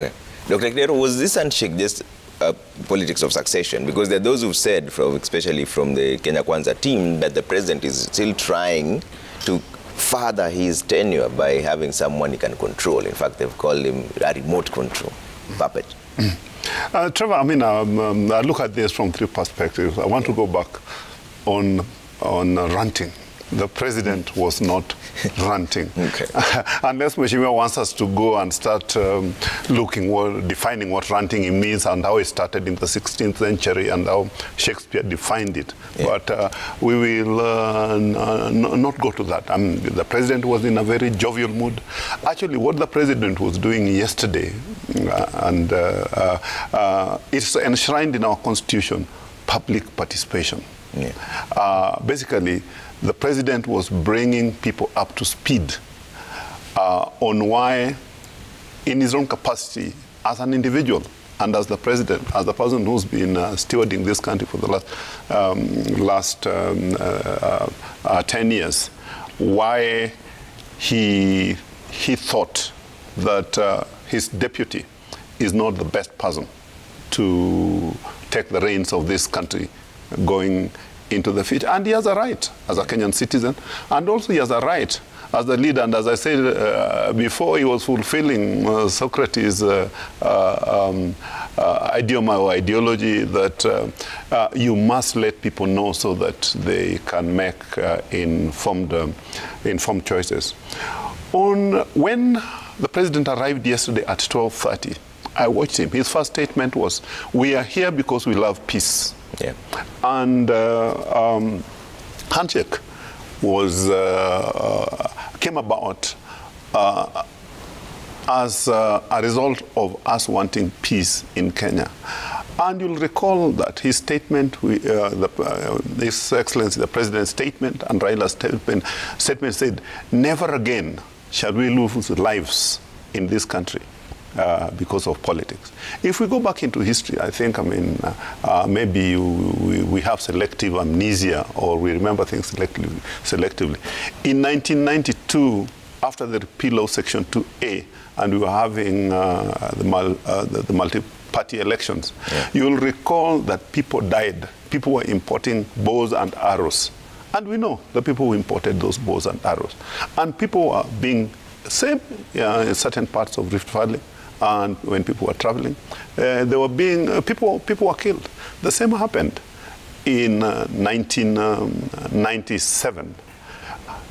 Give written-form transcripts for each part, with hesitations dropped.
Okay. Dr. Kidero, was this handshake just politics of succession? Because there are those who've said, especially from the Kenya Kwanza team, that the president is still trying to further his tenure by having someone he can control. In fact, they've called him a remote control puppet. Trevor, I mean, I look at this from three perspectives. I want to go back on ranting. The president was not ranting. Okay. Unless Mheshimiwa wants us to go and start defining what ranting means and how it started in the 16th century and how Shakespeare defined it. Yeah. But we will not go to that. The president was in a very jovial mood. Actually, what the president was doing yesterday, it's enshrined in our constitution, public participation. Yeah. Basically, the president was bringing people up to speed on why, in his own capacity, as an individual and as the president, as the person who's been stewarding this country for the last 10 years, why he thought that his deputy is not the best person to take the reins of this country going into the future. And he has a right as a Kenyan citizen, and also he has a right as the leader. And as I said before, he was fulfilling Socrates' idiom or ideology that you must let people know so that they can make informed choices. When the president arrived yesterday at 12:30, I watched him. His first statement was, "We are here because we love peace." Yeah. And handshake came about as a result of us wanting peace in Kenya. And you'll recall that his statement, His Excellency, the President's statement and Raila's statement said, "Never again shall we lose lives in this country because of politics." If we go back into history, I think, maybe we have selective amnesia, or we remember things selectively. In 1992, after the repeal of Section 2A, and we were having the multi-party elections, yeah, you'll recall that people died. People were importing bows and arrows. And we know the people who imported those bows and arrows. And people were being saved in certain parts of Rift Valley. And when people were traveling, people were killed. The same happened in 1997.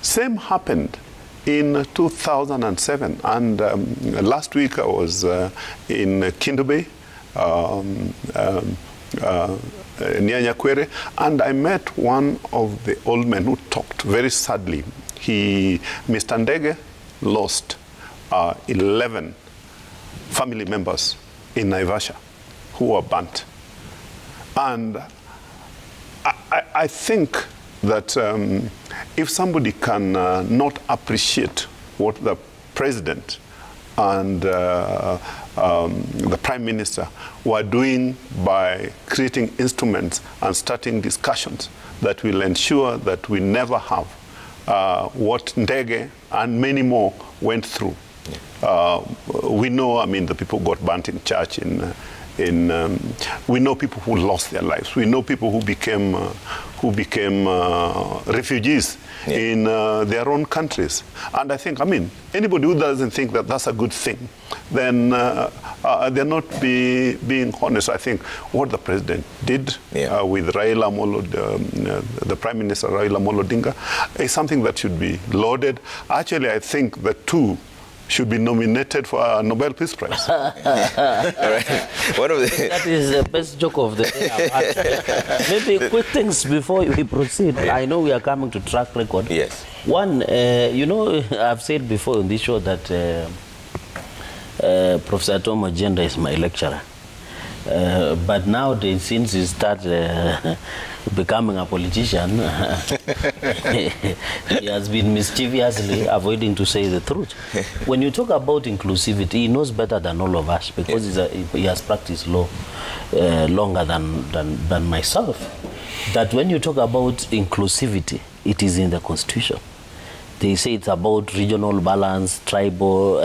Same happened in 2007. And last week I was in Kindo Bay, near Nyakwere, and I met one of the old men who talked very sadly. Mr. Ndege lost 11 family members in Naivasha who were burnt. And I think that if somebody can not appreciate what the president and the prime minister were doing by creating instruments and starting discussions that will ensure that we never have what Ndege and many more went through. We know, the people got burnt in church. We know people who lost their lives. We know people who became refugees, yeah, in their own countries. And I think, anybody who doesn't think that that's a good thing, then they're not being honest. I think what the president did, yeah, with Raila the Prime Minister Raila Odinga, is something that should be lauded. Actually, I think the two should be nominated for a Nobel Peace Prize. That is the best joke of the day I've had. Maybe quick things before we proceed. Yeah. I know we are coming to track record. Yes. One, I've said before in this show that Professor Tom Agenda is my lecturer. But nowadays, since he started becoming a politician, he has been mischievously avoiding to say the truth. When you talk about inclusivity, he knows better than all of us because he has practiced law longer than myself. That when you talk about inclusivity, it is in the Constitution. They say it's about regional balance, tribal,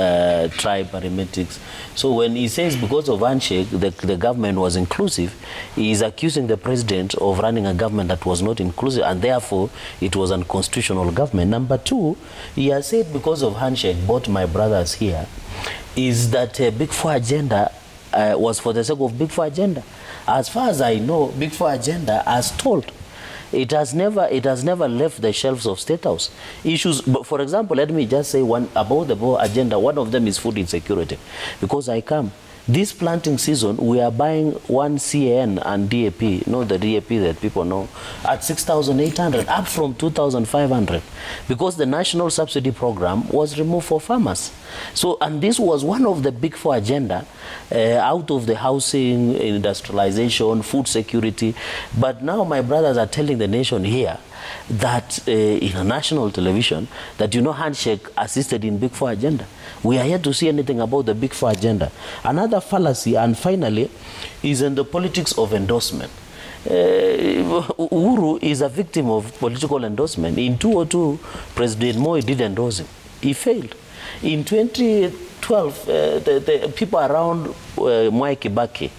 tribe arithmetics. So when he says because of handshake, the government was inclusive, he is accusing the president of running a government that was not inclusive, and therefore it was unconstitutional government. Number two, he has said because of handshake, both my brothers here, is that Big Four agenda was for the sake of Big Four agenda. As far as I know, Big Four agenda has told. It has never left the shelves of State House. Issues, for example, let me just say one about the Boer agenda. One of them is food insecurity. Because this planting season, we are buying 1 CAN and DAP, the DAP that people know, at 6,800, up from 2,500, because the national subsidy program was removed for farmers. So, and this was one of the Big Four agenda out of the housing, industrialization, food security. But now my brothers are telling the nation here that in a national television that, handshake assisted in Big Four agenda. We are yet to see anything about the Big Four agenda. Another fallacy, and finally, is in the politics of endorsement. Uhuru is a victim of political endorsement. In 2002, President Moi did endorse him. He failed. In 2012, the people around Mwai Kibaki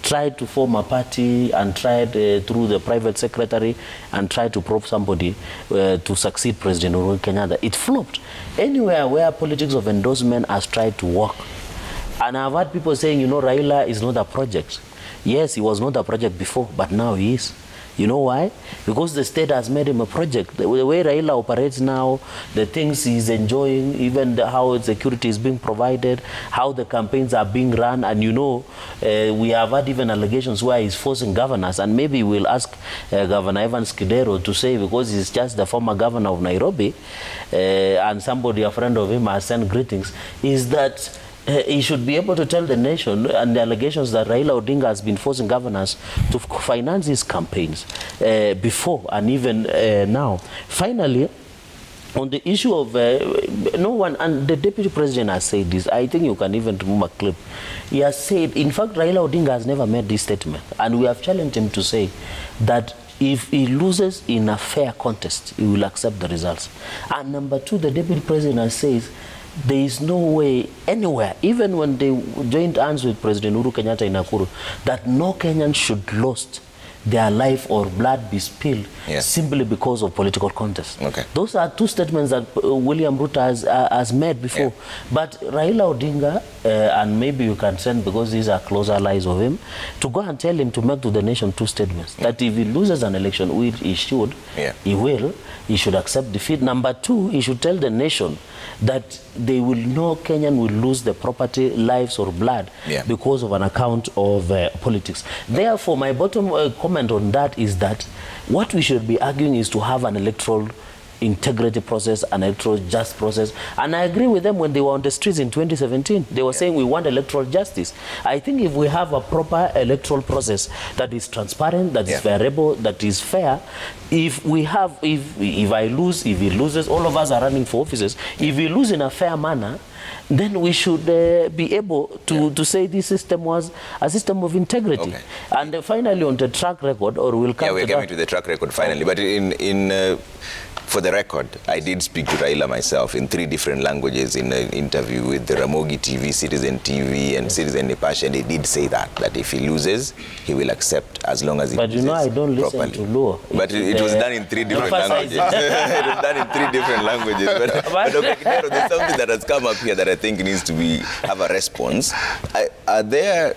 tried to form a party and tried through the private secretary and tried to probe somebody to succeed President Uhuru Kenyatta. It flopped. Anywhere where politics of endorsement has tried to work. And I've heard people saying, Raila is not a project. Yes, he was not a project before, but now he is. You know why? Because the state has made him a project. The way Raila operates now, the things he's enjoying, even how security is being provided, how the campaigns are being run, and we have had even allegations where he's forcing governors, and maybe we'll ask Governor Evans Kidero to say, because he's just the former governor of Nairobi, and somebody, a friend of him, has sent greetings, is that he should be able to tell the nation and the allegations that Raila Odinga has been forcing governors to finance his campaigns before and even now. Finally, on the issue of no one, and the deputy president has said this, I think you can even remove a clip. He has said, in fact, Raila Odinga has never made this statement, and we have challenged him to say that if he loses in a fair contest, he will accept the results. And number two, the deputy president says, there is no way anywhere, even when they joined hands with President Uhuru Kenyatta in Nakuru, that no Kenyan should lose their life or blood be spilled simply because of political contest. Okay. Those are two statements that William Ruto has made before. But Raila Odinga, and maybe you can send, because these are close allies of him, to go and tell him to make to the nation two statements. That if he loses an election, which he should, he should accept defeat. Number two, he should tell the nation that they will know Kenyan will lose the property, lives or blood because of an account of politics. Therefore, my bottom comment on that is that what we should be arguing is to have an electoral integrity process, an electoral just process. And I agree with them when they were on the streets in 2017. They were saying we want electoral justice. I think if we have a proper electoral process that is transparent, that is variable, that is fair, if I lose, if he loses, all of us are running for offices. If we lose in a fair manner, then we should be able to say this system was a system of integrity. Okay. And finally, on the track record, or we'll come to we're coming to the track record finally. But for the record, I did speak to Raila myself in 3 different languages in an interview with the Ramogi TV, Citizen TV, and Citizen Nipashe, and they did say that if he loses, he will accept as long as he loses. But I don't listen to law. But it was done in 3 different languages. It was done in 3 different languages. But Dr. Kidero, there's something that has come up here that I think needs to have a response. Are there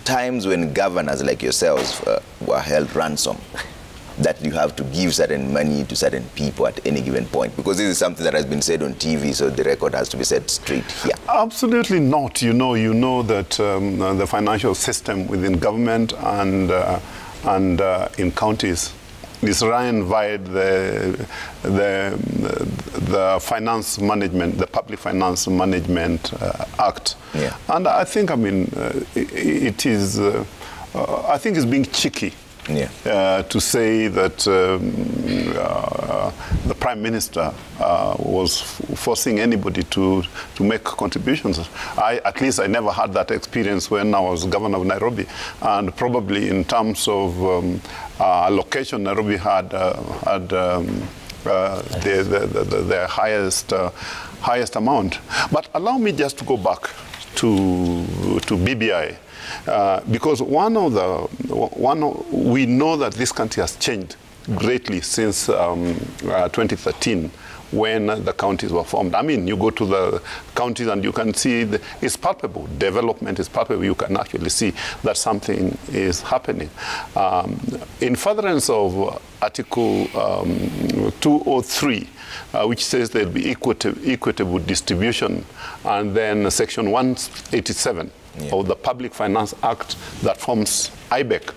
times when governors like yourselves were held ransom, that you have to give certain money to certain people at any given point? Because this is something that has been said on TV, so the record has to be set straight here. Absolutely not. You know that the financial system within government and in counties is run via the finance management, the Public Finance Management Act. And I think, it is, I think it's being cheeky to say that the Prime Minister was forcing anybody to make contributions. At least I never had that experience when I was governor of Nairobi. And probably in terms of allocation, Nairobi had the highest amount. But allow me just to go back to BBI, because we know that this country has changed greatly since 2013, when the counties were formed. I mean, you go to the counties and you can see it's palpable. Development is palpable. You can actually see that something is happening. In furtherance of Article 203, which says there'll be equitable distribution, and then Section 187 of the Public Finance Act that forms IBEC,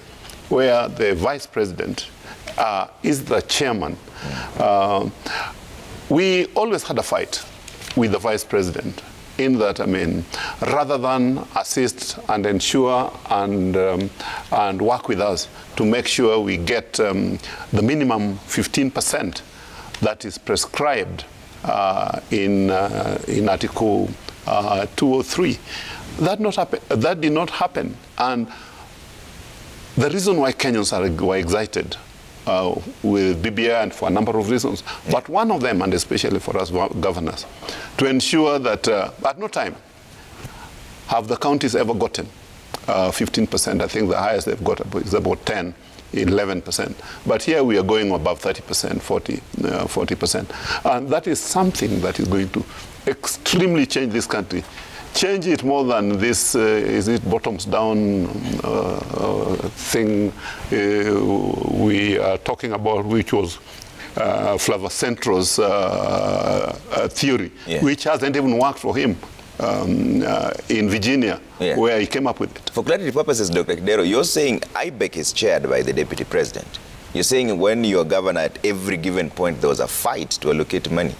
where the Vice President is the chairman. We always had a fight with the Vice President in that, I mean, rather than assist and ensure and work with us to make sure we get the minimum 15% that is prescribed in Article 203. That did not happen. And the reason why Kenyans were excited with BBI, and for a number of reasons, but one of them, and especially for us governors, to ensure that at no time have the counties ever gotten 15%. I think the highest they've got is about 10, 11%. But here we are going above 30%, 40%. And that is something that is going to extremely change this country. Change it more than this, is it bottoms down thing we are talking about, which was Flavor Centro's theory, which hasn't even worked for him in Virginia, where he came up with it. For clarity purposes, Dr. Kidero, you're saying IBEC is chaired by the Deputy President. You're saying when you're governor, at every given point, there was a fight to allocate money.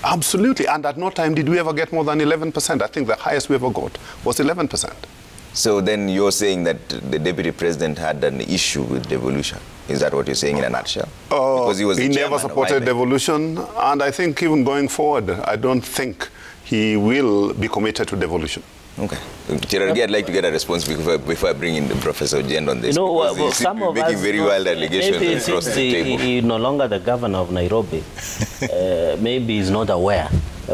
Absolutely, and at no time did we ever get more than 11%. I think the highest we ever got was 11%. So then you're saying that the Deputy President had an issue with devolution. Is that what you're saying in a nutshell? Because he never supported devolution, and I think even going forward, I don't think he will be committed to devolution. Okay. I'd like to get a response before I bring in Professor Jen on this. You know, some of making very wild allegations across the table. He's no longer the governor of Nairobi. Maybe he's not aware.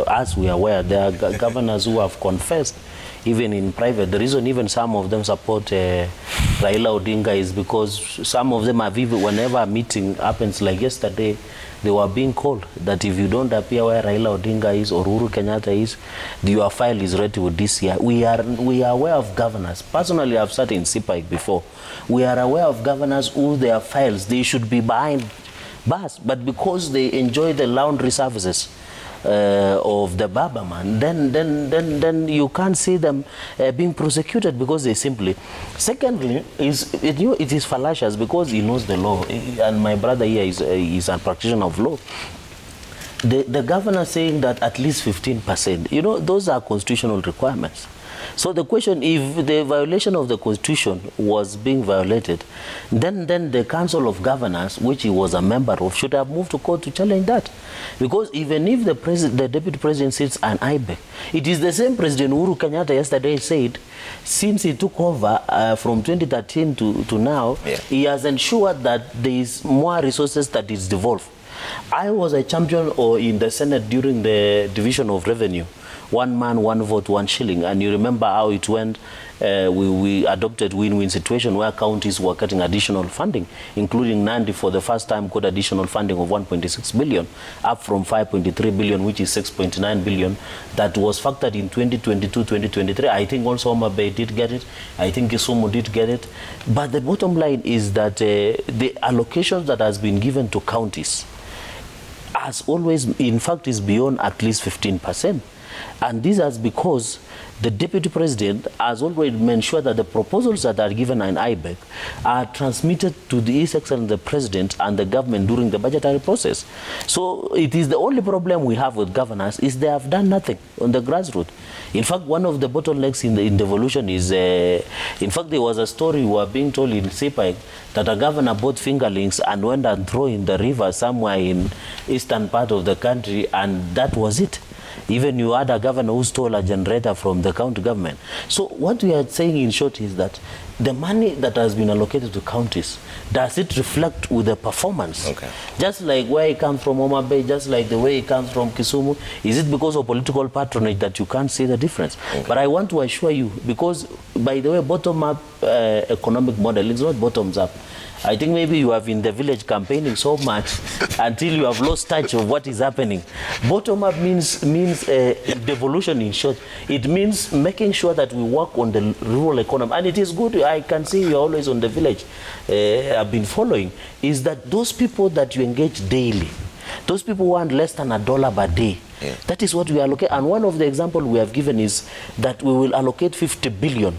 As we are aware, there are governors who have confessed, even in private. The reason even some of them support Raila Odinga is because some of them have even, whenever a meeting happens like yesterday, they were being called that if you don't appear where Raila Odinga is or Uhuru Kenyatta is, your file is ready with DCI. We are aware of governors. Personally, I've sat in CPIC before. We are aware of governors who their files, they should be behind bars, but because they enjoy the laundry services of the barber man, then you can't see them being prosecuted because they simply. Secondly, it is fallacious because he knows the law, and my brother here is a practitioner of law. The governor saying that at least 15%, you know, those are constitutional requirements. So the question, if the violation of the Constitution was being violated, then the Council of Governors, which he was a member of, should have moved to court to challenge that. Because even if the Deputy President sits an IBEC, it is the same President Uhuru Kenyatta yesterday said, since he took over from 2013 to now, he has ensured that there is more resources that is devolved. I was a champion in the Senate during the division of revenue. 1 man, 1 vote, 1 shilling. And you remember how it went. We adopted win-win situation where counties were getting additional funding, including Nandi for the first time got additional funding of 1.6 billion, up from 5.3 billion, which is 6.9 billion. That was factored in 2022-2023. I think also Homa Bay did get it. I think Kisumu did get it. But the bottom line is that the allocations that has been given to counties has always, in fact, is beyond at least 15%. And this is because the Deputy President has already made sure that the proposals that are given in IBEC are transmitted to His Excellency the President and the government during the budgetary process. So it is the only problem we have with governors is they have done nothing on the grassroots. In fact, one of the bottlenecks in devolution is, in fact, there was a story we were being told in CPIC that a governor bought fingerlings and went and threw in the river somewhere in eastern part of the country, and that was it. Even you had a governor who stole a generator from the county government. So what we are saying in short is that the money that has been allocated to counties, does it reflect with the performance? Okay. Just like where it comes from Homa Bay, just like the way it comes from Kisumu, is it because of political patronage that you can't see the difference? Okay. But I want to assure you, because by the way, bottom-up economic model is not bottoms-up. I think maybe you have in the village campaigning so much until you have lost touch of what is happening. Bottom-up means devolution in short. It means making sure that we work on the rural economy. And it is good, I can see you're always on the village. I've been following, is that those people that you engage daily, those people want less than $1 per day. Yeah. That is what we allocate. And one of the examples we have given is that we will allocate 50 billion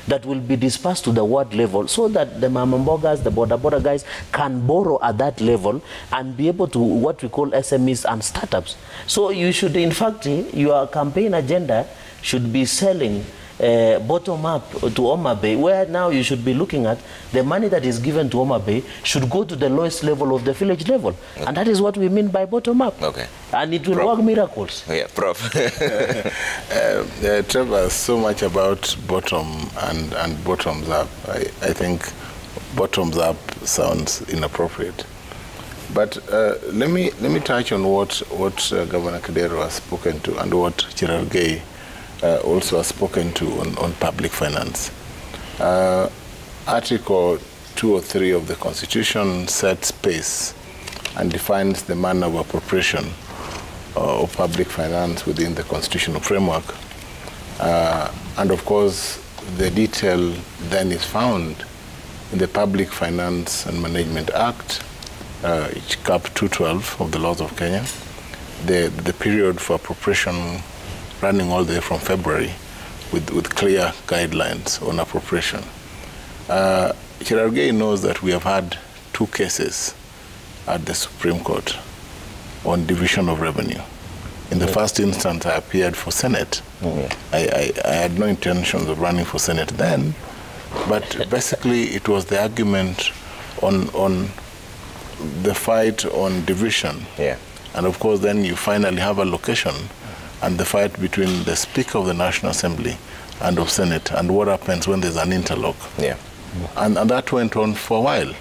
that will be dispersed to the ward level so that the mamambogas, the border guys can borrow at that level and be able to what we call SMEs and startups. So you should, in fact, your campaign agenda should be selling bottom up to Homa Bay, where now you should be looking at the money that is given to Homa Bay should go to the lowest level of the village level. Okay. And that is what we mean by bottom up. Okay. And it will work miracles. Yeah, Prof. Trevor, so much about bottom and bottoms up. I think bottoms up sounds inappropriate. But let me touch on what Governor Kidero has spoken to and what Cherargei also has spoken to on public finance. Article 203 of the Constitution sets pace and defines the manner of appropriation of public finance within the constitutional framework. And of course, the detail then is found in the Public Finance and Management Act, Cap 212 of the laws of Kenya, the period for appropriation running all the way from February with clear guidelines on appropriation. Cherargei knows that we have had 2 cases at the Supreme Court on division of revenue. In the first instance, I appeared for Senate. I had no intentions of running for Senate then, but basically it was the argument on the fight on division. Yeah. And of course then you finally have a location and the fight between the Speaker of the National Assembly and of Senate, and what happens when there's an interlock. Yeah. And that went on for a while.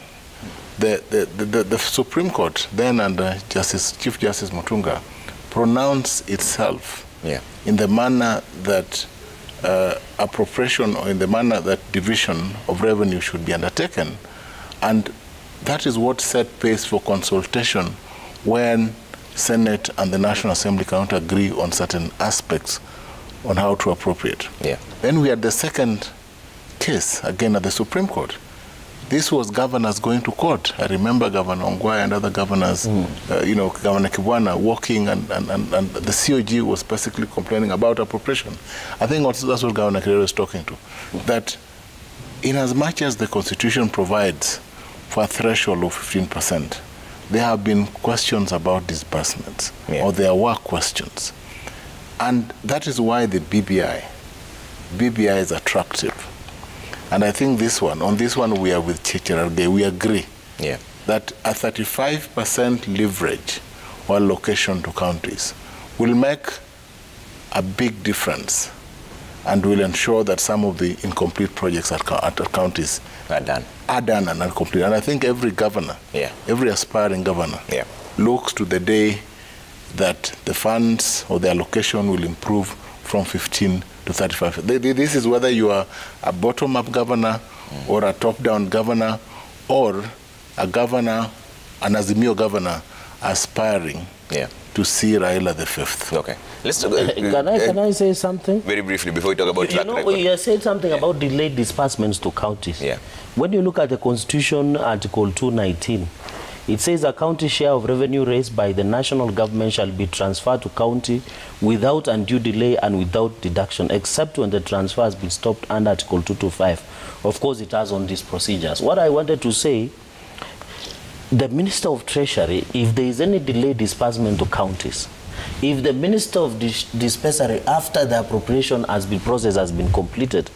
The Supreme Court, then under Chief Justice Mutunga, pronounced itself in the manner that appropriation, or in the manner that division of revenue should be undertaken. And that is what set pace for consultation when Senate and the National Assembly cannot agree on certain aspects on how to appropriate. Yeah. Then we had the second case, again at the Supreme Court. This was governors going to court. I remember Governor Ongwae and other governors, Governor Kibwana walking, and the COG was basically complaining about appropriation. I think that's what Governor Kidero is talking to. That in as much as the Constitution provides for a threshold of 15%, there have been questions about disbursements, or there were questions. And that is why the BBI is attractive. And I think on this one we are with Cherargei, we agree that a 35% leverage or allocation to counties will make a big difference and will ensure that some of the incomplete projects at counties are done and are complete. And I think every governor, every aspiring governor, looks to the day that the funds or the allocation will improve from 15 to 35. This is whether you are a bottom-up governor or a top-down governor or a governor, an Azimio governor, aspiring to see Raila the 5th. Okay. Let's can I say something? Very briefly, before we talk about track record. You said something about delayed disbursements to counties. Yeah. When you look at the Constitution, Article 219, it says a county share of revenue raised by the national government shall be transferred to county without undue delay and without deduction, except when the transfer has been stopped under Article 225. Of course, it has on these procedures. What I wanted to say, the Minister of Treasury, if there is any delayed disbursement to counties, if the Minister of Dispensary, after the appropriation process has been completed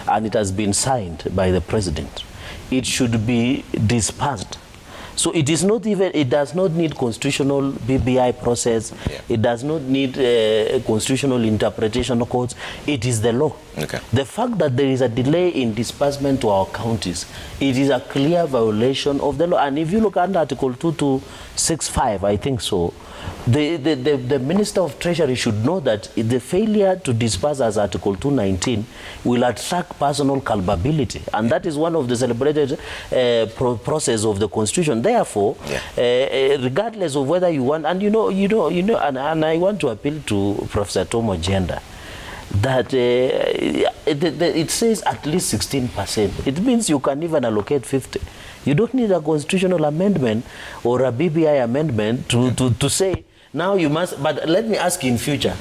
and it has been signed by the President, it should be dispersed So it is not even, it does not need constitutional BBI process. Yeah. It does not need constitutional interpretation of courts. It is the law. Okay. The fact that there is a delay in disbursement to our counties, it is a clear violation of the law. And if you look under Article 2265, I think so, the Minister of Treasury should know that the failure to disburse as Article 219 will attract personal culpability, and that is one of the celebrated process of the Constitution. Therefore, regardless of whether you want, and and I want to appeal to Professor Tom Ojenda, that it says at least 16%. It means you can even allocate 50. You don't need a constitutional amendment or a BBI amendment to say, now you must, but let me ask you in future,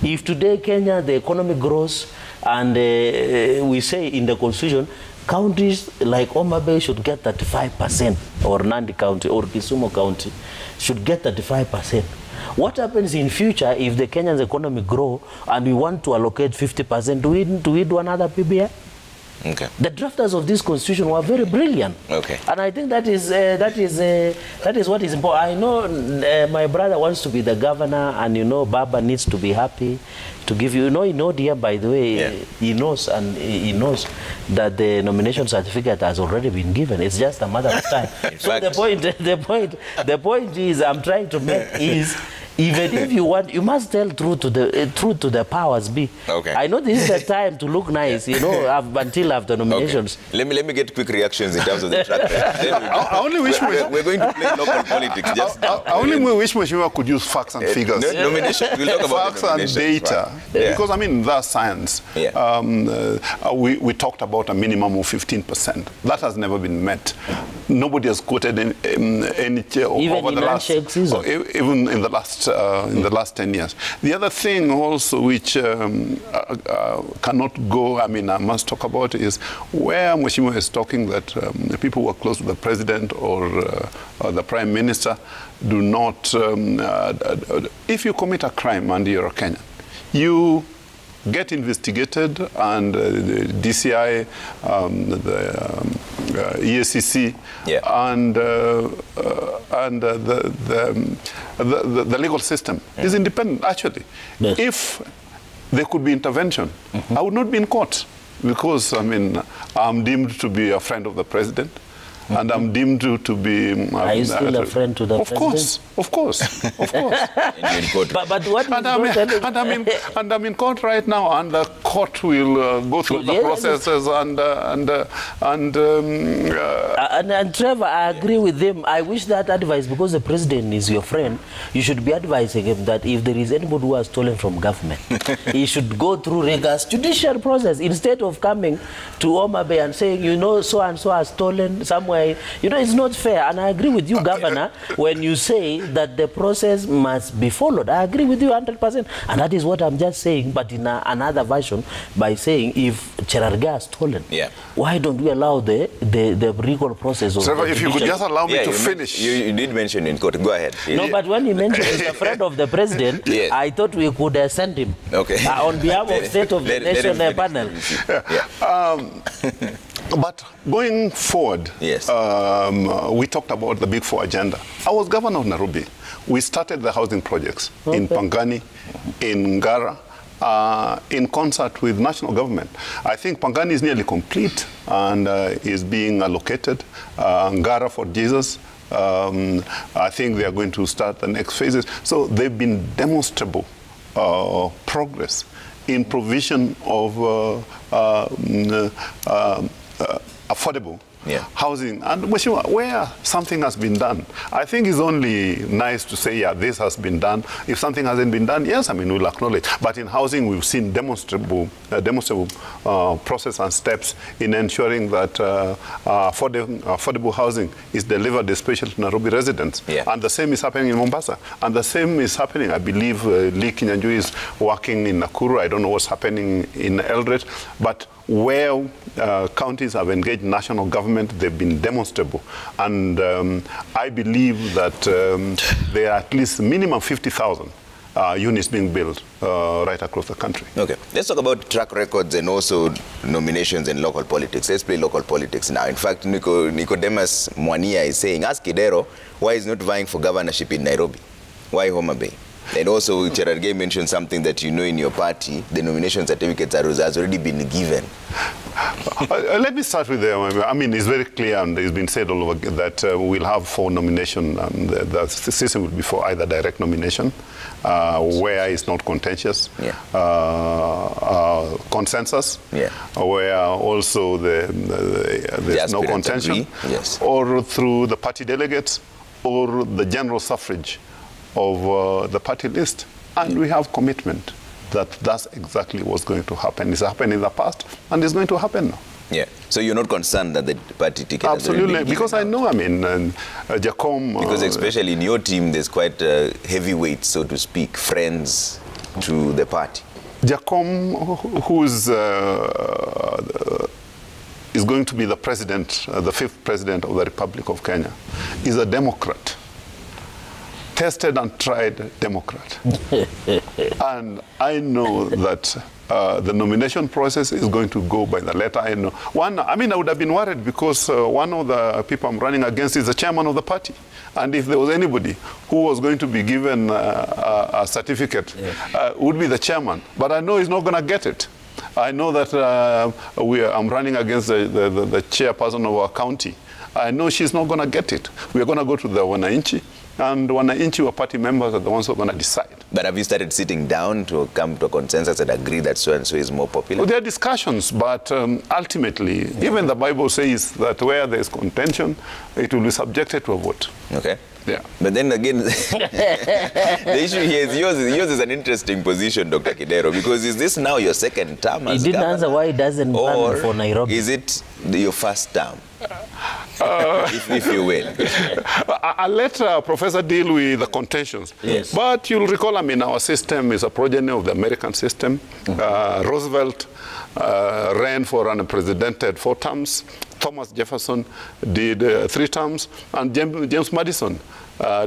if today Kenya, the economy grows, and we say in the Constitution, counties like Homa Bay should get 35%, or Nandi County, or Kisumu County should get 35%. What happens in future if the Kenyan's economy grow and we want to allocate 50%? Do we do another PBI? Okay. The drafters of this constitution were very brilliant. Okay. And I think that is what is important. I know my brother wants to be the governor, and Baba needs to be happy to give you. Dear, by the way, he knows, and he knows that the nomination certificate has already been given. It's just a matter of time. So the point is, I'm trying to make is, even if you want, you must tell truth to the powers be. Okay. I know this is the time to look nice, until after nominations. Okay. Let me get quick reactions in terms of the track record. I only wish we're going to play local politics just now. I only wish Mheshimiwa could use facts and figures. Nomination. We'll talk about facts and data. Because that's science. We talked about a minimum of 15%. That has never been met. Nobody has quoted any over the last, even in the last 10 years. The other thing also which cannot go, I must talk about, is where Mheshimiwa is talking that people who are close to the president or the prime minister do not, if you commit a crime and you're a Kenyan, you get investigated, and the DCI, the EACC, and the legal system is independent, actually. Yes. If there could be intervention, I would not be in court, because, I'm deemed to be a friend of the president. And I'm deemed to be... Are you still a friend to the president? Of course. But what is and I'm in court right now, and the court will go through the processes and Trevor, I agree with them. I wish that advice, because the president is your friend, you should be advising him that if there is anybody who has stolen from government, he should go through rigorous judicial process, instead of coming to Homa Bay and saying, so and so has stolen somewhere. It's not fair. And I agree with you, Governor, when you say that the process must be followed. I agree with you 100%. And that is what I'm just saying, but in another version, by saying if Cherargei has stolen, why don't we allow the legal process of Trevor, if you could just allow me to finish. You did mention in court. Go ahead. No, but when you mentioned he's a friend of the president, I thought we could send him on behalf of State of the Nation panel. But going forward, we talked about the Big Four agenda. I was governor of Nairobi. We started the housing projects in Pangani, in Ngara, in concert with national government. I think Pangani is nearly complete and is being allocated. Ngara for Jesus. I think they are going to start the next phases. So they've been demonstrable progress in provision of affordable housing. And where something has been done, I think it's only nice to say, this has been done. If something hasn't been done, yes, we'll acknowledge. But in housing, we've seen demonstrable process and steps in ensuring that affordable housing is delivered, especially to Nairobi residents. And the same is happening in Mombasa. And the same is happening, I believe, Lee Kinyanjui is working in Nakuru. I don't know what's happening in Eldoret. But where counties have engaged national government, they've been demonstrable. And I believe that there are at least minimum 50,000 units being built right across the country. Okay, let's talk about track records and also nominations in local politics. Let's play local politics now. In fact, Nicodemus Mwania is saying, ask Kidero why he's not vying for governorship in Nairobi. Why Homa Bay? And also, Cherargei mentioned something that you know in your party, the nomination certificates has already been given. Let me start with I mean, it's very clear and it's been said all over that we'll have 4 nominations and the system will be for either direct nomination, where it's not contentious, consensus, where also there's no contention, or through the party delegates or the general suffrage of the party list. And we have commitment that that's exactly what's going to happen. It's happened in the past and it's going to happen now. Yeah. So you're not concerned that the party ticket Absolutely, because I know, I mean, Jacom... Because especially in your team, there's quite heavyweight, so to speak, friends to the party. Jacom, who's is going to be the president, the 5th president of the Republic of Kenya, is a Democrat. Tested and tried Democrat. And I know that the nomination process is going to go by the letter. I know. I mean, I would have been worried because one of the people I'm running against is the chairman of the party. And if there was anybody who was going to be given a certificate, would be the chairman. But I know he's not going to get it. I know that I'm running against the chairperson of our county. I know she's not going to get it. We're going to go to the Wananchi. And Wananchi or party members are the ones who are going to decide. But have you started sitting down to come to a consensus and agree that so-and-so is more popular? Well, there are discussions, but ultimately, even the Bible says that where there is contention, it will be subjected to a vote. Okay. Yeah. But then again, the issue here is yours is an interesting position, Dr. Kidero, because is this now your 2nd term as He didn't governor? answer why he doesn't run for Nairobi. Is it your 1st term? If you win. I'll let Professor deal with the contentions. Yes. But you'll recall, I mean, our system is a progeny of the American system. Roosevelt ran for unprecedented 4 terms. Thomas Jefferson did 3 terms. And James Madison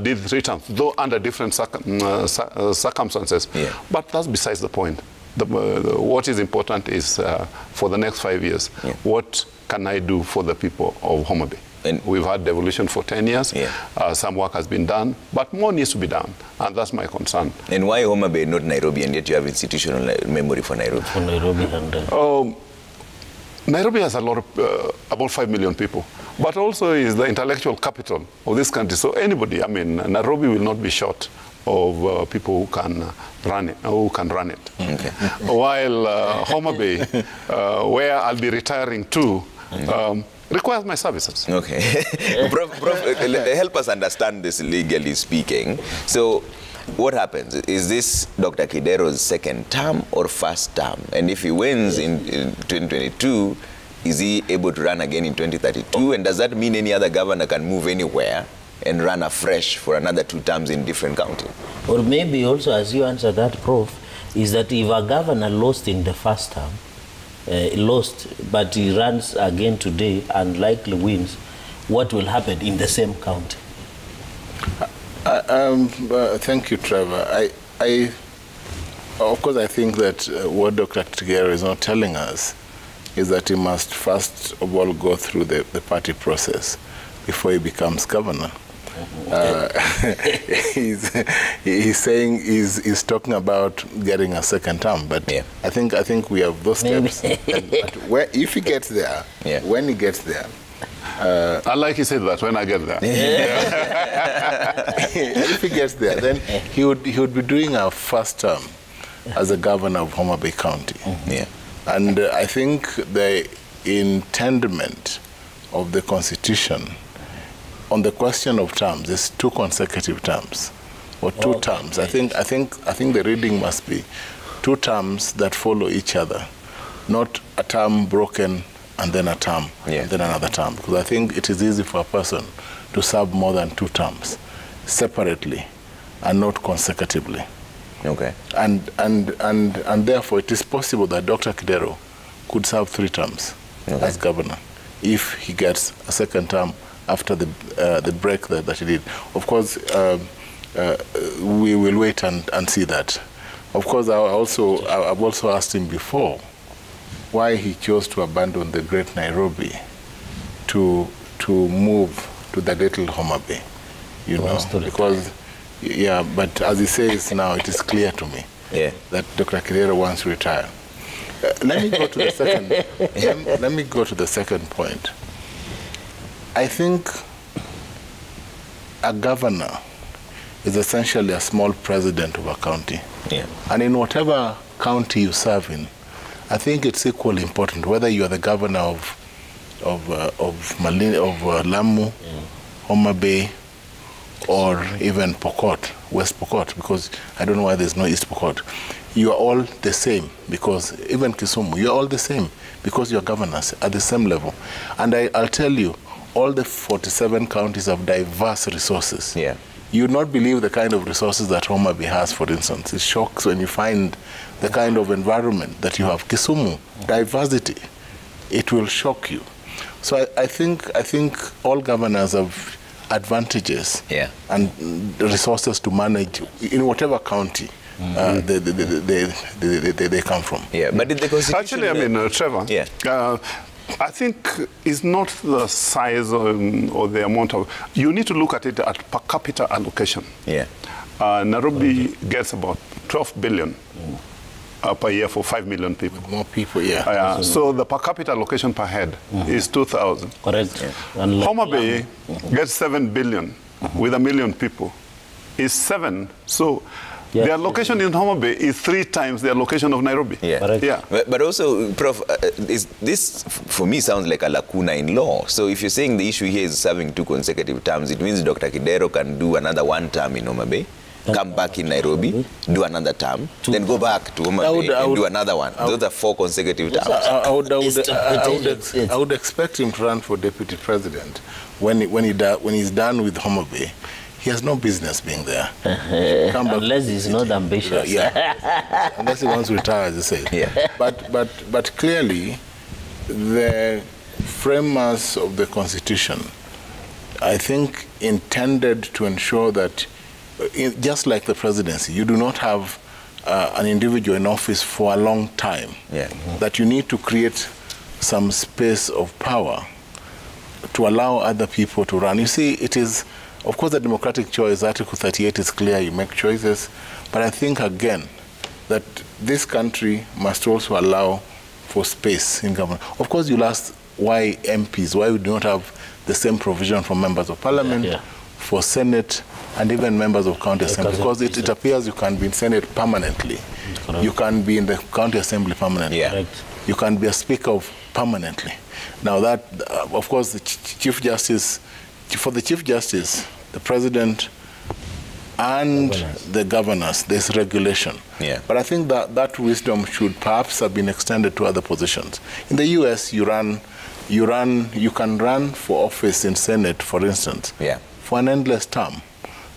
did 3 terms, though under different circumstances. Yeah. But that's besides the point. What is important is for the next 5 years, what can I do for the people of Homa Bay? And we've had devolution for 10 years. Some work has been done, but more needs to be done, and that's my concern. And why Homa Bay, not Nairobi, and yet you have institutional memory for Nairobi? For Nairobi and... Nairobi has a lot of, about 5 million people, but also is the intellectual capital of this country. So anybody, I mean, Nairobi will not be short of people who can run it. Okay. While Homa Bay, where I'll be retiring to, requires my services. Okay. Prof, help us understand this legally speaking. So what happens? Is this Dr. Kidero's 2nd term or 1st term? And if he wins in 2022, is he able to run again in 2032? And does that mean any other governor can move anywhere and run afresh for another 2 terms in different counties? Or maybe also, as you answer that, Prof, is that if a governor lost in the 1st term, but he runs again today and likely wins, what will happen in the same county? Thank you, Trevor. Of course, I think that what Dr. Kidero is not telling us is that he must first of all go through the party process before he becomes governor. He's saying he's talking about getting a 2nd term, but I think we have those steps. But if he gets there, when he gets there, I like he said that when I get there. If he gets there, then he would be doing a 1st term as a governor of Homa Bay County. And I think the intendment of the Constitution on the question of terms is 2 consecutive terms or 2 terms. I think the reading must be 2 terms that follow each other, not a term broken and then a term and then another term. Because I think it is easy for a person to serve more than 2 terms separately and not consecutively. Okay. And therefore it is possible that Dr. Kidero could serve 3 terms as governor if he gets a 2nd term after the break that he did. Of course, we will wait and see that. Of course, I've also asked him before why he chose to abandon the great Nairobi to move to the little Homa Bay, you know, because, yeah, but as he says now, it is clear to me that Dr. Kidero wants to retire. Let me go to the second. Let me go to the second point. I think a governor is essentially a small president of a county, and in whatever county you serve in, I think it's equally important whether you are the governor of Lamu, Homa Bay, or even Pokot, West Pokot, because I don't know why there's no East Pokot. You are all the same, because even Kisumu, you are all the same, because you are governors at the same level. And I'll tell you, all the 47 counties have diverse resources. Yeah. You would not believe the kind of resources that Homa Bay has, for instance. It shocks when you find the kind of environment that you have. Kisumu, diversity, it will shock you. So I think all governors have advantages and resources to manage in whatever county they come from. Yeah, but in the Constitution... Actually, I mean, Trevor, I think it's not the size or the amount of... You need to look at it at per capita allocation. Yeah. Nairobi gets about 12 billion per year for 5 million people. More people, so the per capita allocation per head is 2,000. Correct. Homa Bay gets 7 billion with 1 million people. Is 7. So the allocation in Homa Bay is 3 times the allocation of Nairobi. But also, Prof, this for me sounds like a lacuna in law. So if you're saying the issue here is serving 2 consecutive terms, it means Dr. Kidero can do another 1 term in Homa Bay, come back in Nairobi, do another term, then go back to Homa Bay and do another one. Those are 4 consecutive terms. I would expect him to run for deputy president when he's done with Homa Bay. He has no business being there. Unless he's not ambitious. Unless he wants to retire, as you say. But clearly, the framers of the Constitution, I think, intended to ensure that, just like the presidency, you do not have an individual in office for a long time. That you need to create some space of power to allow other people to run. You see, it is... Of course, the democratic choice, Article 38 is clear, you make choices. But I think, again, that this country must also allow for space in government. Of course, you'll ask why MPs, why we do not have the same provision for members of parliament, for Senate, and even members of county assembly. Because it appears you can be in Senate permanently. You can be in the county assembly permanently. You can be a speaker permanently. Now that, of course, the Chief Justice, for the Chief Justice, the President, and the governors, there's regulation. But I think that wisdom should perhaps have been extended to other positions. In the US, you can run for office in Senate, for instance, for an endless term.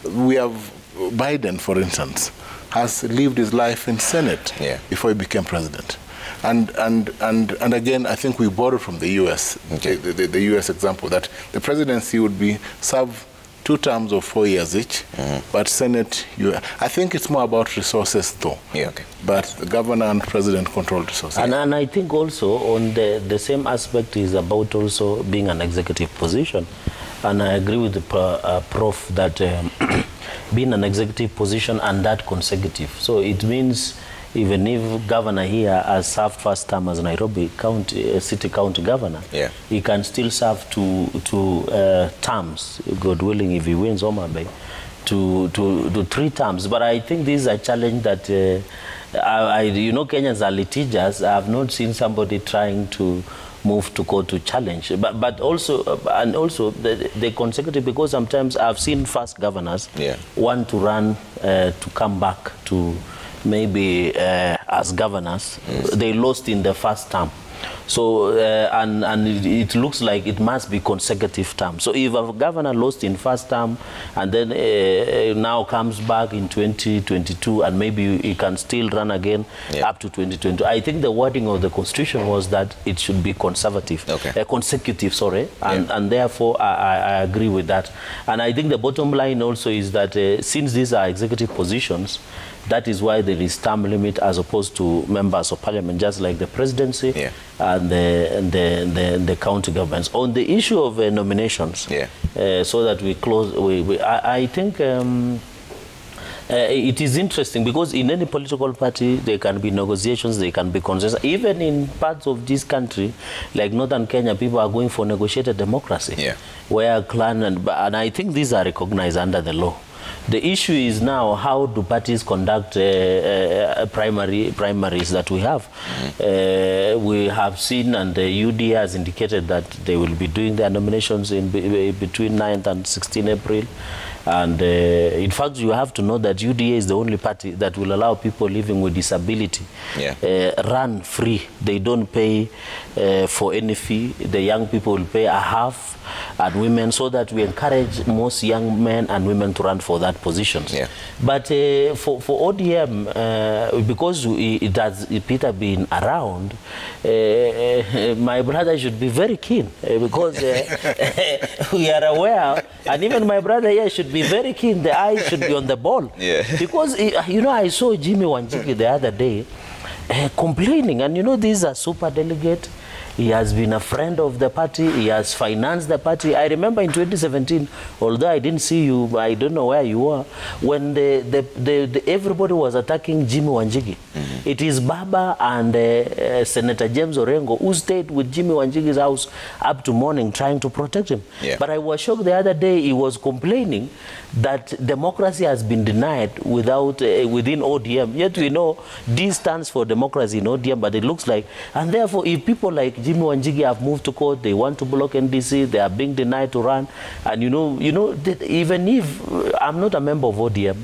We have Biden, for instance, has lived his life in Senate before he became president. And again, I think we borrowed from the U.S., the U.S. example, that the presidency would serve 2 terms of 4 years each, but Senate, I think it's more about resources, though. But the governor and president control resources. And I think also on the same aspect is about also being an executive position. And I agree with the Prof that being an executive position and that consecutive. So it means even if governor here has served first term as Nairobi County, City County governor, he can still serve two terms, God willing, if he wins Homa Bay, to 3 terms. But I think this is a challenge that, you know, Kenyans are litigious. I have not seen somebody trying to move to court to challenge. But also, and also the consecutive, because sometimes I've seen first governors want to run to come back to maybe as governors, they lost in the first term. So, and it looks like it must be consecutive terms. So if a governor lost in first term and then now comes back in 2022 and maybe he can still run again up to 2022, I think the wording of the Constitution was that it should be conservative, consecutive, sorry, and therefore I agree with that. And I think the bottom line also is that since these are executive positions, that is why there is term limit as opposed to members of parliament, just like the presidency and the county governments. On the issue of nominations, so that we close, I think it is interesting because in any political party there can be negotiations, there can be consensus. Even in parts of this country, like northern Kenya, people are going for negotiated democracy, where clan and I think these are recognized under the law. The issue is now, how do parties conduct primaries that we have? We have seen, and the UDA has indicated that they will be doing their nominations in between 9th and 16th April. And in fact, you have to know that UDA is the only party that will allow people living with disability run free. They don't pay for any fee. The young people will pay a half, and women, so that we encourage most young men and women to run for that positions. But for ODM, because Peter been around, my brother should be very keen because we are aware, and even my brother here should be very keen. The eye should be on the ball. Because, you know, I saw Jimmy Wanjigi the other day complaining, and you know, these are super delegate. He has been a friend of the party. He has financed the party. I remember in 2017, although I didn't see you, I don't know where you were, when everybody was attacking Jimmy Wanjigi. It is Baba and Senator James Orengo who stayed with Jimmy Wanjigi's house up to morning trying to protect him. But I was shocked the other day, he was complaining that democracy has been denied within ODM. Yet we know D stands for democracy in ODM, but it looks like, and therefore if people like Jimmy Wanjigi have moved to court, they want to block NDC, they are being denied to run. And you know, even if I'm not a member of ODM,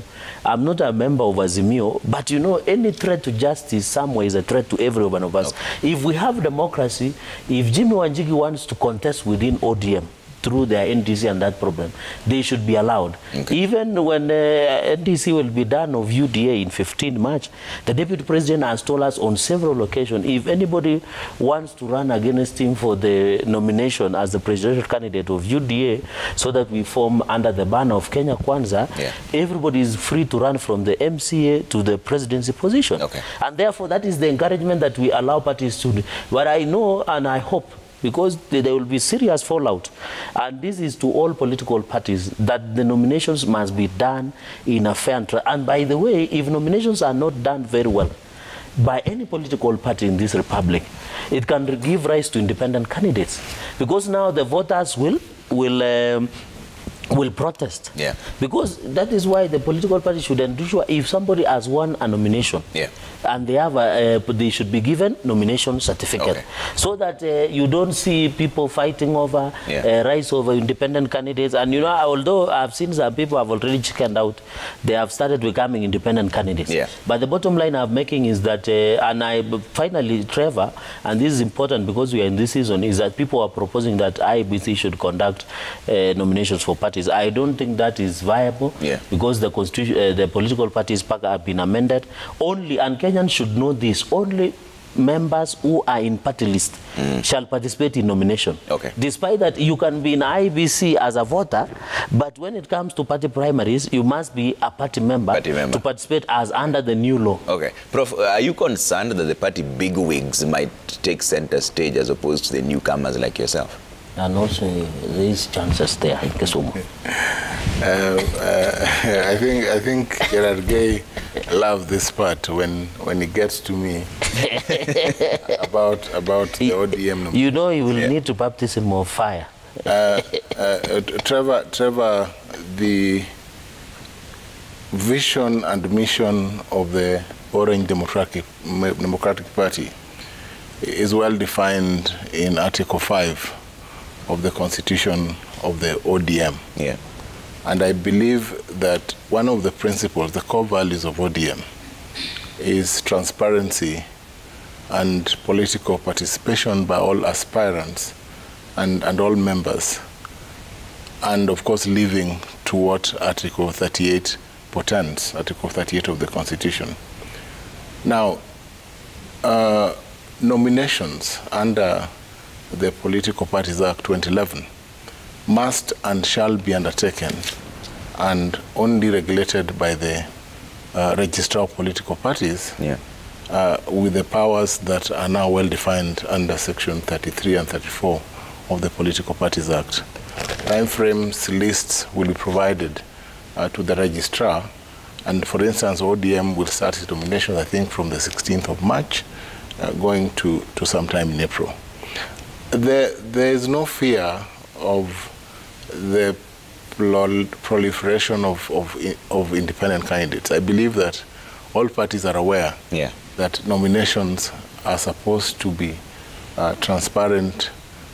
I'm not a member of Azimio, but you know, any threat to justice somewhere is a threat to every one of us. If we have democracy, if Jimmy Wanjigi wants to contest within ODM through their NDC and that problem, they should be allowed. Even when NDC will be done of UDA in 15 March, the Deputy President has told us on several occasions, if anybody wants to run against him for the nomination as the presidential candidate of UDA, so that we form under the banner of Kenya Kwanza, everybody is free to run from the MCA to the presidency position. And therefore, that is the encouragement that we allow parties to do. But I know and I hope, because there will be serious fallout, and this is to all political parties, that the nominations must be done in a fair and by the way, if nominations are not done very well by any political party in this republic, it can give rise to independent candidates, because now the voters will protest. Because that is why the political party should ensure if somebody has won a nomination and they have they should be given nomination certificate, so that you don't see people fighting over rights over independent candidates. And you know, although I've seen some people have already chickened out, they have started becoming independent candidates. But the bottom line I'm making is that, and finally, Trevor, and this is important because we are in this season, is that people are proposing that IEBC should conduct nominations for parties. I don't think that is viable because the constitution, the political parties have been amended. Only, and Kenyans should know this, only members who are in party list shall participate in nomination. Despite that, you can be in IBC as a voter, but when it comes to party primaries, you must be a party member to participate as under the new law. Prof, are you concerned that the party bigwigs might take center stage as opposed to the newcomers like yourself? And also, there is chances there in Kisumu. I think Gerard Gay loves this part when he gets to me about the ODM. You know, you will need to baptism of fire. Trevor, the vision and mission of the Orange Democratic Party is well defined in Article 5 of the Constitution of the ODM. And I believe that one of the principles, the core values of ODM, is transparency and political participation by all aspirants and all members, and of course living to what Article 38 portends, Article 38 of the Constitution. Now, nominations under the Political Parties Act 2011 must and shall be undertaken and only regulated by the Registrar of Political Parties, with the powers that are now well defined under Section 33 and 34 of the Political Parties Act. Timeframes lists will be provided to the registrar, and for instance, ODM will start its nomination, I think, from the 16th of March, going to sometime in April. There is no fear of the proliferation of independent candidates. I believe that all parties are aware that nominations are supposed to be transparent,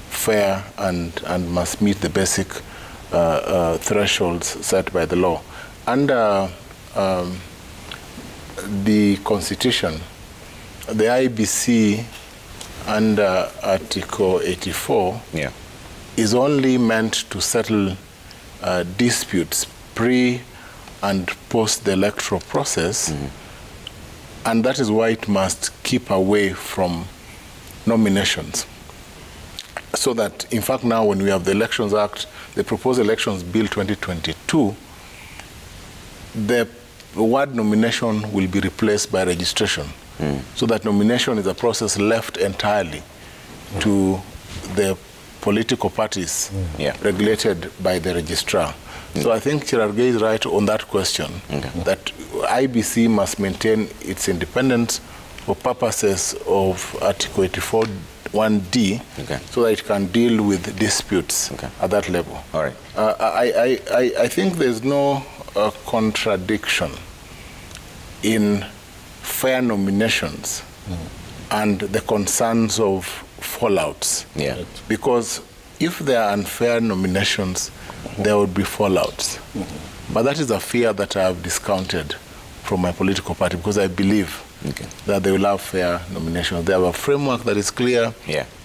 fair, and must meet the basic thresholds set by the law. Under the Constitution, the IBC under Article 84 is only meant to settle disputes pre and post the electoral process, and that is why it must keep away from nominations. So that, in fact, now when we have the Elections Act, the Proposed Elections Bill 2022, the word nomination will be replaced by registration. So that nomination is a process left entirely to the political parties regulated by the registrar. So I think Chirarge is right on that question, that IBC must maintain its independence for purposes of Article 84 1D, so that it can deal with disputes at that level. All right. I think there's no contradiction in fair nominations and the concerns of fallouts. Because if there are unfair nominations, there would be fallouts. But that is a fear that I have discounted from my political party, because I believe that they will have fair nominations. They have a framework that is clear.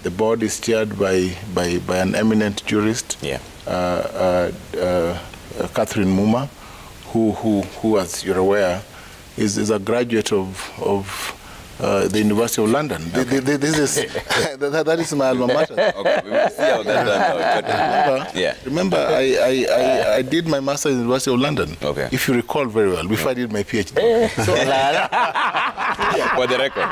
The board is chaired by an eminent jurist, Catherine Muma, who, as you're aware, is a graduate of the University of London. This is that is my alma mater. We will see how that turns out. Remember, I did my master's in the University of London. If you recall very well, before I did my PhD. For the record.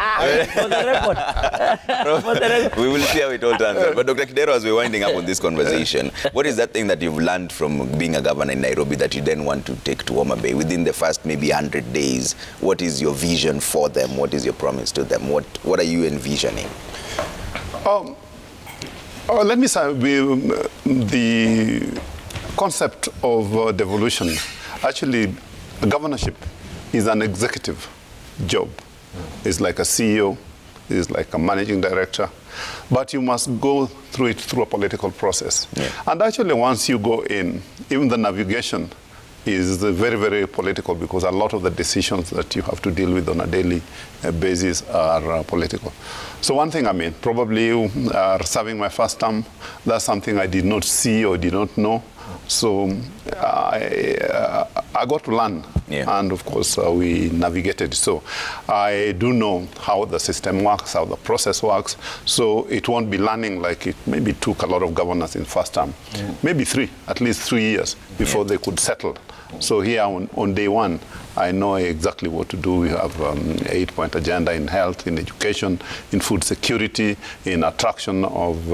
We will see how it all turns out. But Dr. Kidero, as we're winding up on this conversation, what is that thing that you've learned from being a governor in Nairobi that you then want to take to Homa Bay within the first maybe 100 days? What is your vision for them? What is your promise to them? What are you envisioning? Let me say the concept of devolution. Actually, governorship is an executive job. It's like a CEO, it's like a managing director, but you must go through it through a political process. And actually, once you go in, even the navigation is very, very political, because a lot of the decisions that you have to deal with on a daily basis are political. So one thing, probably serving my first term, that's something I did not see or did not know. So I got to learn, and of course we navigated. So I do know how the system works, how the process works. So it won't be learning like it maybe took a lot of governors in first term, maybe at least 3 years before they could settle. So here on day one, I know exactly what to do. We have an 8-point agenda in health, in education, in food security, in attraction of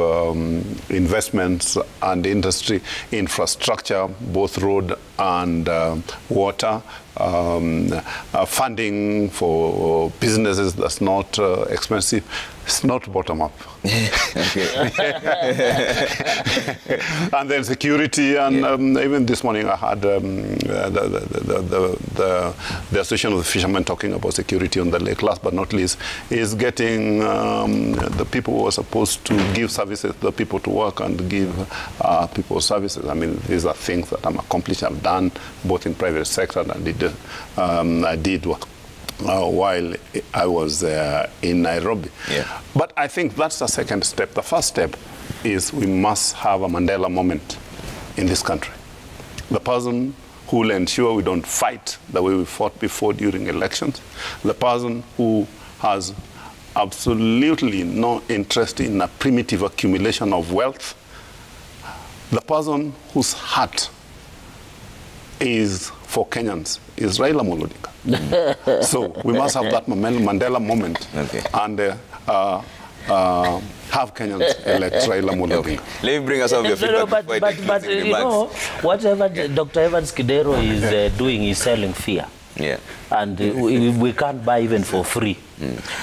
investments and industry, infrastructure, both road and water, funding for businesses that's not expensive. It's not bottom up. And then security, and even this morning I had the Association of the Fishermen talking about security on the lake. Last but not least is getting the people who are supposed to give services, the people to work and give people services. These are things that I'm accomplished. I've done both in private sector and I did work while I was in Nairobi. Yeah. But I think that's the second step. The first step is we must have a Mandela moment in this country. The person who will ensure we don't fight the way we fought before during elections. The person who has absolutely no interest in a primitive accumulation of wealth. The person whose heart is for Kenyans is Raila Odinga. So we must have that Mandela moment and have Kenyans elect Raila Odinga. Let me bring us up your feedback. But you know, whatever Dr. Evans Kidero is doing is selling fear. Yeah. And we can't buy even for free.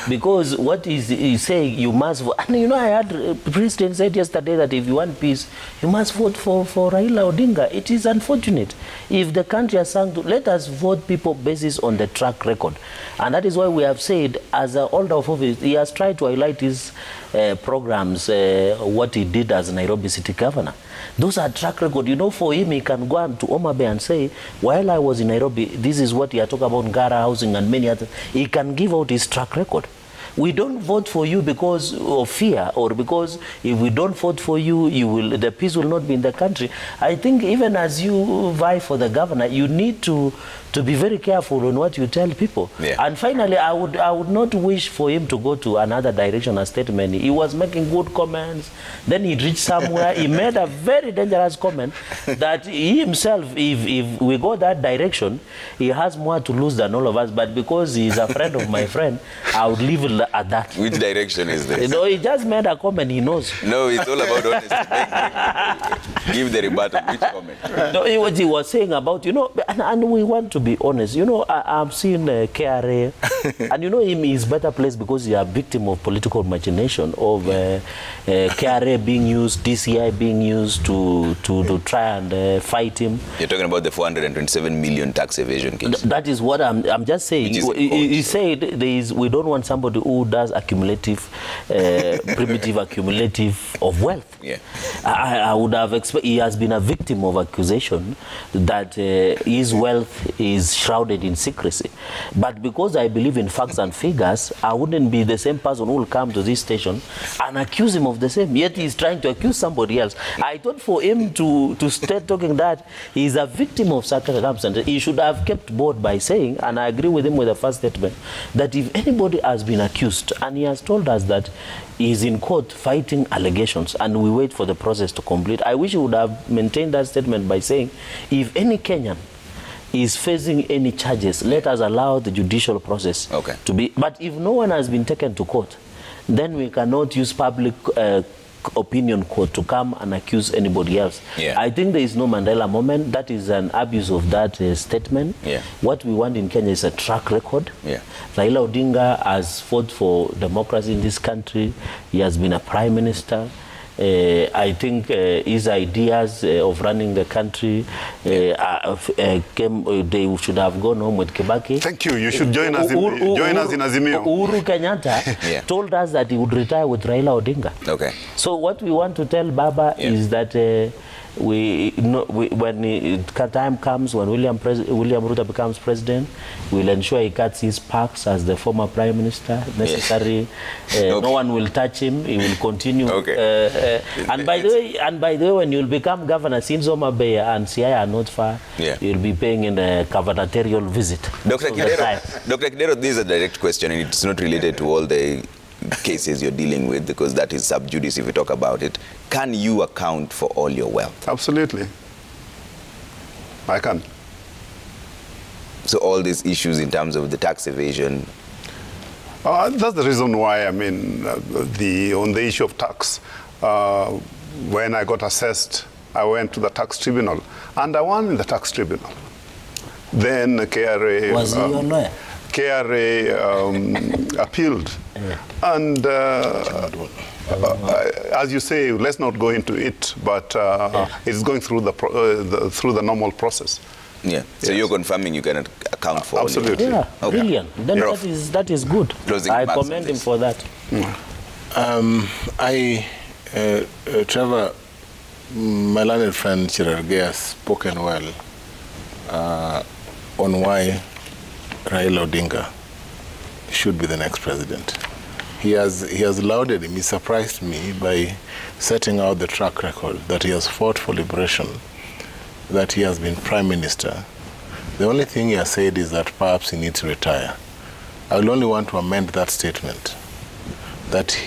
Because what he's saying, you must vote. And you know, I heard the President said yesterday that if you want peace, you must vote for Raila Odinga. It is unfortunate. If the country has sunk to, let us vote people basis on the track record. And that is why we have said, as an holder of office, he has tried to highlight his programs, what he did as Nairobi City Governor. Those are track record. You know, for him, he can go to Homa Bay and say, while I was in Nairobi, this is what he had talked about, Ngara housing and many others. He can give out his track record. We don't vote for you because of fear, or because if we don't vote for you, the peace will not be in the country. I think even as you vie for the governor, you need to be very careful on what you tell people. Yeah. And finally, I would not wish for him to go to another direction, a statement. He was making good comments. Then he reached somewhere. He made a very dangerous comment that he himself, if we go that direction, he has more to lose than all of us. But because he's a friend of my friend, I would leave it at that. Which direction is this? You know, he just made a comment, he knows. No, it's all about honesty. Give the rebuttal. Which comment? No, he was saying about, you know, and we want to be honest. You know, I've seen KRA, and you know him, he's better placed because he's a victim of political machination, of KRA being used, DCI being used to try and fight him. You're talking about the 427 million tax evasion case. That is what I'm just saying. He said we don't want somebody who does accumulative, primitive accumulative of wealth. Yeah. I would have expected, he has been a victim of accusation that his wealth is shrouded in secrecy. But because I believe in facts and figures, I wouldn't be the same person who will come to this station and accuse him of the same. Yet he's trying to accuse somebody else. I thought for him to start talking that he's a victim of circumstances, he should have kept bold by saying, and I agree with him with the first statement, that if anybody has been accused, and he has told us that he's in court fighting allegations, and we wait for the process to complete, I wish he would have maintained that statement by saying, if any Kenyan is facing any charges, let us allow the judicial process to be. But if no one has been taken to court, then we cannot use public opinion court to come and accuse anybody else. Yeah. I think there is no Mandela moment. That is an abuse of that statement. Yeah. What we want in Kenya is a track record. Yeah. Raila Odinga has fought for democracy in this country. He has been a prime minister. I think his ideas of running the country they should have gone home with Kibaki. Thank you. You should join us in Azimio. Uhuru Kenyatta told us that he would retire with Raila Odinga. Okay. So what we want to tell Baba is that when time comes, when William Ruto becomes president, we'll ensure he cuts his perks as the former prime minister. Necessary, no one will touch him. He will continue. And by the way, when you'll become governor, since Homa Bay and Siaya are not far, you'll be paying in a gubernatorial visit. Dr. Kidero, this is a direct question, and it's not related to all the cases you're dealing with, because that is sub judice if we talk about it. Can you account for all your wealth? Absolutely. I can. So all these issues in terms of the tax evasion? That's the reason why, I mean, on the issue of tax, when I got assessed, I went to the tax tribunal, and I won in the tax tribunal. Then KRA... Was he your lawyer? KRA appealed. And as you say, let's not go into it, but it's going through the normal process. Yeah. So you're confirming you can account for absolutely. All yeah, brilliant. Then that is good. I commend him for that. Trevor, my learned friend Chirarge has spoken well on why Raila Odinga should be the next president. He has lauded him. He surprised me by setting out the track record that he has fought for liberation, that he has been prime minister. The only thing he has said is that perhaps he needs to retire. I will only want to amend that statement, that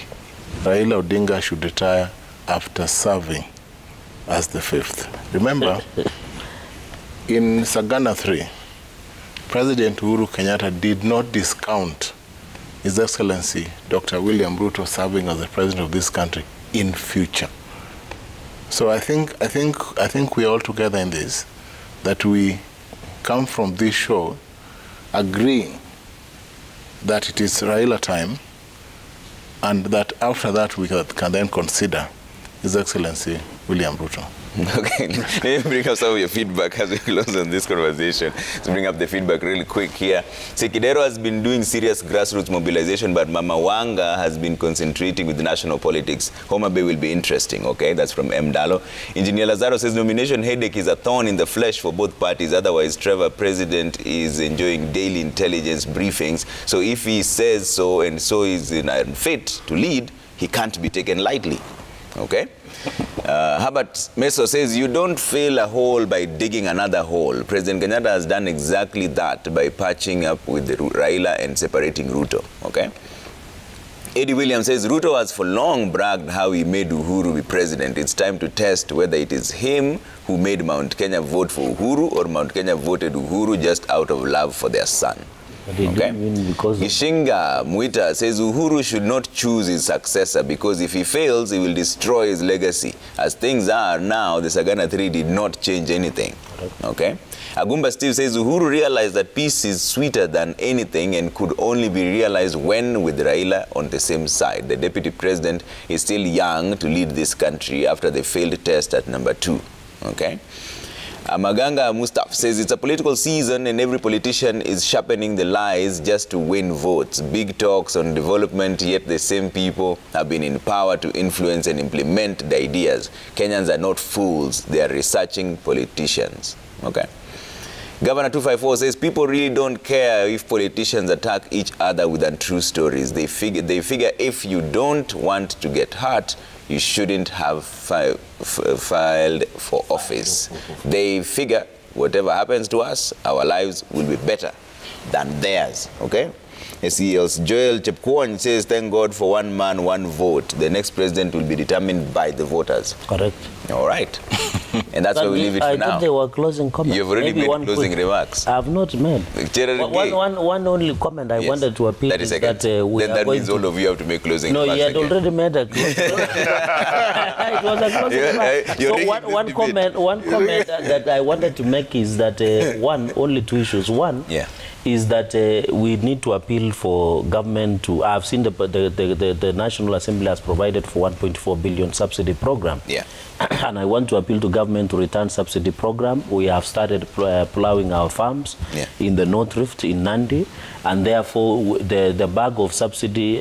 Raila Odinga should retire after serving as the 5th. Remember, in Sagana 3, President Uhuru Kenyatta did not discount His Excellency Dr. William Ruto serving as the president of this country in future. So I think we all together in this, that we come from this show agreeing that it is Raila time, and that after that we can then consider His Excellency William Ruto. Okay, let me bring up some of your feedback as we close on this conversation. Let's bring up the feedback really quick here. Sekidero has been doing serious grassroots mobilization, but Mama Wanga has been concentrating with national politics. Homa Bay will be interesting, okay? That's from M. Dalo. Engineer Lazaro says nomination headache is a thorn in the flesh for both parties. Otherwise, Trevor, president, is enjoying daily intelligence briefings. So if he says so and so is unfit to lead, he can't be taken lightly, okay? Herbert Meso says, you don't fill a hole by digging another hole. President Kenyatta has done exactly that by patching up with the Raila and separating Ruto. Okay? Eddie Williams says, Ruto has for long bragged how he made Uhuru be president. It's time to test whether it is him who made Mount Kenya vote for Uhuru or Mount Kenya voted Uhuru just out of love for their son. Okay. Gishinga Mwita says Uhuru should not choose his successor because if he fails, he will destroy his legacy. As things are now, the Sagana 3 did not change anything. Okay. Agumba Steve says Uhuru realized that peace is sweeter than anything and could only be realized when with Raila on the same side. The deputy president is still young to lead this country after the failed test at number 2. Okay. Maganga Mustaf says it's a political season and every politician is sharpening the lies just to win votes. Big talks on development, yet the same people have been in power to influence and implement the ideas. Kenyans are not fools. They are researching politicians. Okay. Governor 254 says people really don't care if politicians attack each other with untrue stories. They figure if you don't want to get hurt, you shouldn't have filed for office. They figure whatever happens to us, our lives will be better than theirs. Okay? SEL's Joel Chepkwony says, thank God for one man, one vote. The next president will be determined by the voters. Correct. All right. And that's why we leave it for now. I thought they were closing comments. You've already made closing remarks. I have not made. One only comment I wanted to appeal that is that we then that means all of you have to make closing remarks. No, you had already made a closing It was a closing remark. So one comment that I wanted to make is that only 2 issues. One is that we need to appeal for government to. I've seen the National Assembly has provided for 1.4 billion subsidy program. Yeah. And I want to appeal to government to return subsidy program. We have started plowing our farms in the North Rift, in Nandi, and therefore the bag of subsidy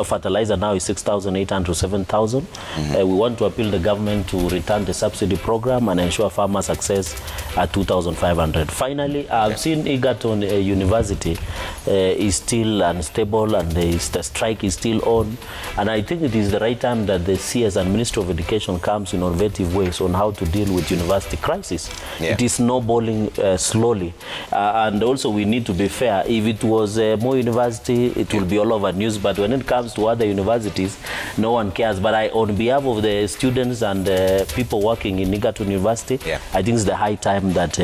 fertilizer now is 6,800 to 7,000. We want to appeal the government to return the subsidy program and ensure farmer success at 2,500. Finally, I've seen Egerton University is still unstable and the strike is still on. And I think it is the right time that the CS and Ministry of Education comes in innovative ways on how to deal with university crisis. It is snowballing slowly. And also we need to be fair. If it was more university, it will be all over news. But when it comes to other universities, no one cares. But on behalf of the students and people working in Egerton University, I think it's the high time that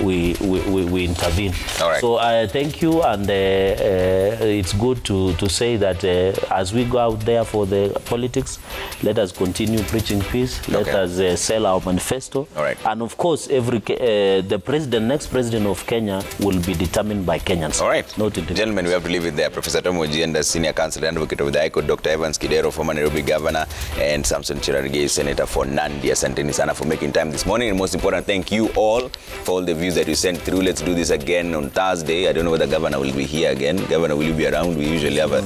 we intervene. All right. So thank you. And it's good to say that as we go out there for the politics, let us continue preaching peace. Let us sell our manifesto. All right. And of course, the next president of Kenya will be determined by Kenyans. All right. Gentlemen, we have to leave it there. Professor Tom Ojienda, Senior Counsel and Advocate of the High Court, Dr. Evans Kidero, former Nairobi Governor, and Samson Cherargei, Senator for Nandi. Asanteni sana for making time this morning. And most important, thank you all for all the views that you sent through. Let's do this again on Thursday. I don't know whether Governor will be here again. Governor, will you be around? We usually have a...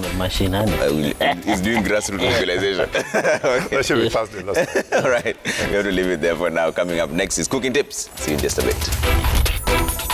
he's doing grassroots mobilization. That should be Thursday. All right. We have to leave it there for now. Coming up next is Cooking Tips. See you in just a bit.